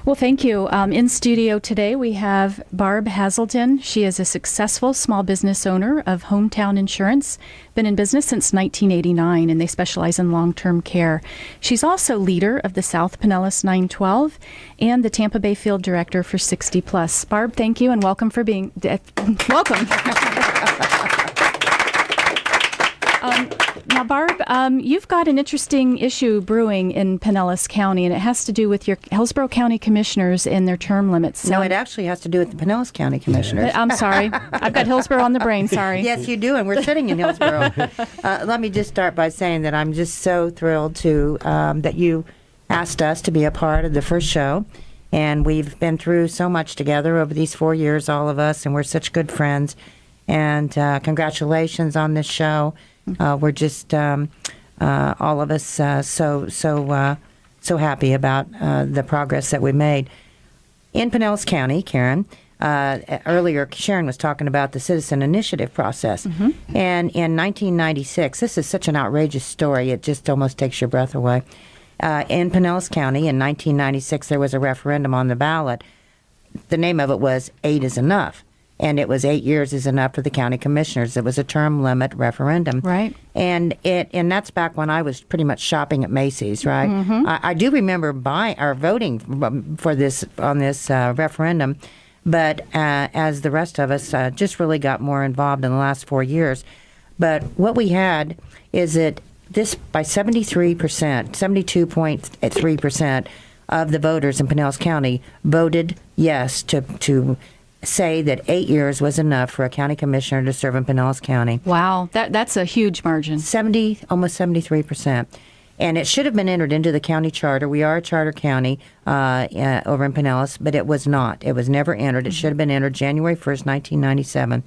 Well, thank you. In studio today, we have Barb Hazelton. She is a successful small business owner of Hometown Insurance, been in business since 1989, and they specialize in long-term care. She's also leader of the South Pinellas 912 and the Tampa Bay Field Director for 60 Plus. Barb, thank you, and welcome for being welcome. Now, Barb, you've got an interesting issue brewing in Pinellas County, and it has to do with your Hillsborough County Commissioners and their term limits. No, it actually has to do with the Pinellas County Commissioners. I'm sorry. I've got Hillsborough on the brain, sorry. Yes, you do, and we're sitting in Hillsborough. Let me just start by saying that I'm just so thrilled to that you asked us to be a part of the first show, and we've been through so much together over these 4 years, all of us, and we're such good friends, and congratulations on this show. We're just all of us so happy about the progress that we made in Pinellas County. Karen, earlier Sharon was talking about the citizen initiative process, and in 1996, this is such an outrageous story; it just almost takes your breath away. In Pinellas County, in 1996, there was a referendum on the ballot. The name of it was 8 is Enough. And it was 8 years is enough for the county commissioners. It was a term limit referendum. Right. And that's back when I was pretty much shopping at Macy's, right? I do remember voting for this on this referendum, but as the rest of us just really got more involved in the last 4 years. But what we had is that this, by 73%, 72.3% of the voters in Pinellas County voted yes to say that 8 years was enough for a county commissioner to serve in Pinellas County. Wow, that's a huge margin. Almost 73%. And it should have been entered into the county charter. We are a charter county over in Pinellas, but it was not. It was never entered. It should have been entered January 1st, 1997.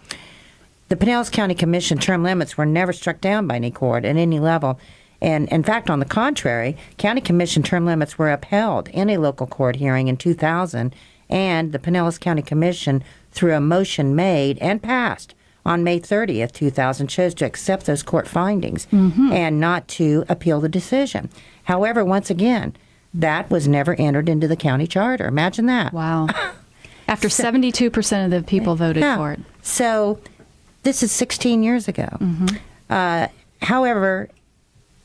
The Pinellas County Commission term limits were never struck down by any court at any level. And in fact, on the contrary, county commission term limits were upheld in a local court hearing in 2000, and the Pinellas County Commission, through a motion made and passed on May 30th, 2000, chose to accept those court findings and not to appeal the decision. However, once again, that was never entered into the county charter. Imagine that. Wow. After 72% of the people voted for it. So this is 16 years ago. However,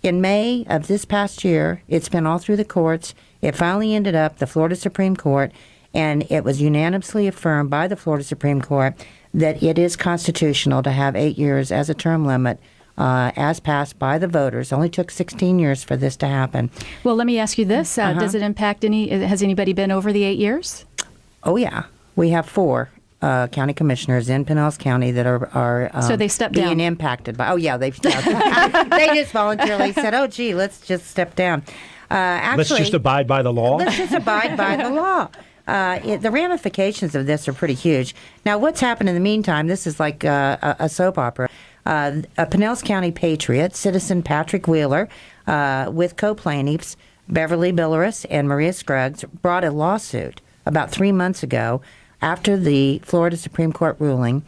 in May of this past year, it's been all through the courts. It finally ended up the Florida Supreme Court, and it was unanimously affirmed by the Florida Supreme Court that it is constitutional to have 8 years as a term limit, as passed by the voters. It only took 16 years for this to happen. Well, let me ask you this. Does it impact has anybody been over the 8 years? Oh, yeah. We have 4 county commissioners in Pinellas County that are so they stepped being down. Impacted by. Oh, yeah, they just voluntarily said, oh, gee, let's just step down. Actually, let's just abide by the law. Let's just abide by the law. The ramifications of this are pretty huge. Now, what's happened in the meantime, this is like a soap opera. A Pinellas County patriot, citizen Patrick Wheeler, with co-plaintiffs Beverly Billeris and Maria Scruggs, brought a lawsuit about 3 months ago after the Florida Supreme Court ruling,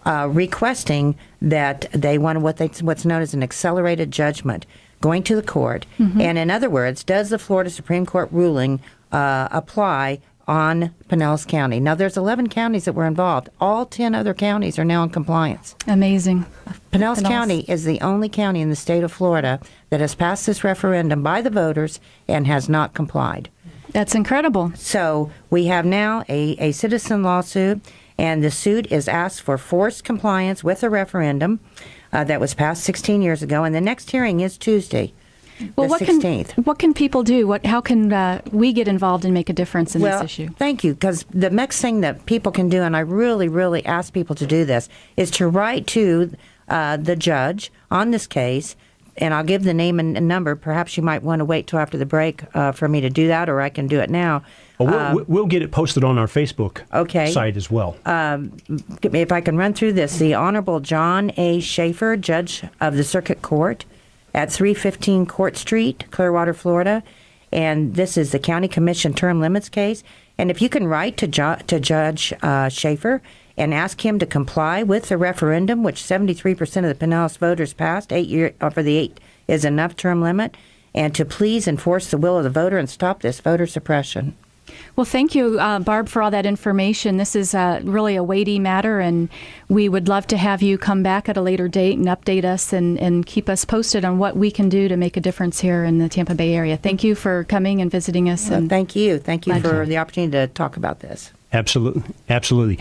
requesting that they want what's known as an accelerated judgment going to the court. And in other words, does the Florida Supreme Court ruling apply on Pinellas County? Now, there's 11 counties that were involved. All 10 other counties are now in compliance. Amazing. Pinellas County is the only county in the state of Florida that has passed this referendum by the voters and has not complied. That's incredible. So we have now a citizen lawsuit, and the suit is asked for forced compliance with a referendum that was passed 16 years ago, and the next hearing is Tuesday. Well, the 16th. What can people do? How can we get involved and make a difference in this issue? Thank you, because the next thing that people can do, and I really, really ask people to do this, is to write to the judge on this case, and I'll give the name and number. Perhaps you might want to wait till after the break for me to do that, or I can do it now. Well, we'll get it posted on our Facebook site as well. If I can run through this, the Honorable John A. Schaefer, Judge of the Circuit Court at 315 Court Street, Clearwater, Florida. And this is the County Commission term limits case. And if you can write to Judge Schaefer and ask him to comply with the referendum, which 73% of the Pinellas voters passed, 8 year for the 8 is enough term limit, and to please enforce the will of the voter and stop this voter suppression. Well, thank you, Barb, for all that information. This is really a weighty matter, and we would love to have you come back at a later date and update us and keep us posted on what we can do to make a difference here in the Tampa Bay area. Thank you for coming and visiting us. Well, thank you. Thank you for the opportunity to talk about this. Absolutely. Absolutely.